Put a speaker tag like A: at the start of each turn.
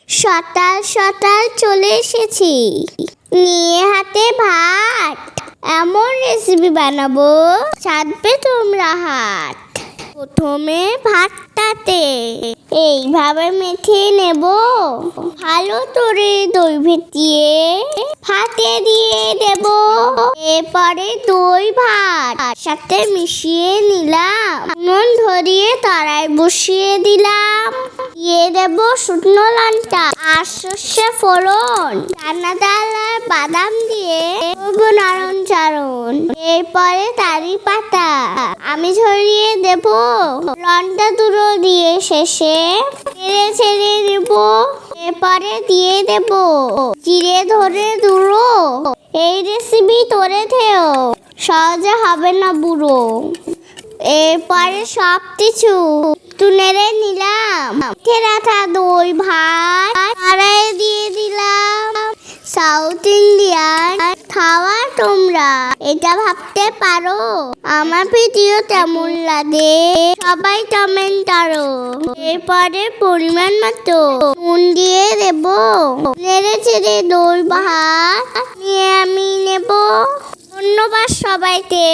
A: সকাল সকাল চলে এসেছি, নিয়ে হাতে ভাত। এমন রেসিপি বানাবো চাটবে তোমরা হাত। প্রথমে ভাতটাতে এইভাবে মেখে নেব, ভালো করে দই ফেটিয়ে ভাতে দিয়ে দেব। এরপরে দই ভাত সাথে মিশিয়ে নিলাম, নুন ধরিয়ে তারায় বসিয়ে দিলাম। দিয়ে দেব শুকনো লঙ্কা আর সর্ষে ফোড়ন, দানাদার আর বাদাম দিয়ে নাড়ন চাড়ন। এরপরে কারি পাতা আমি ছড়িয়ে দেব, লঙ্কা গুঁড়ো দিয়ে শেষে নেড়ে ছেড়ে দেব। এরপরে দিয়ে দেব জিরে ধরে গুঁড়ো। এই রেসিপি করে খেও, সহজে হবে না বুড়ো। এরপরে সব কিছু নেড়ে নিলাম, রাখা দই ভাত কড়াইয়ে দিয়ে দিলাম। সাউথ ইন্ডিয়ান খাওয়া তোমরা এটা ভাবতে পারো। আমার ভিডিও কেমন লাগে সবাই কমেন্ট করো। এরপরে পরিমাণ মতো নুন দিয়ে দেব, নেড়ে চেড়ে দই ভাত নিয়ে আমি নেব। ধন্যবাদ সবাইকে।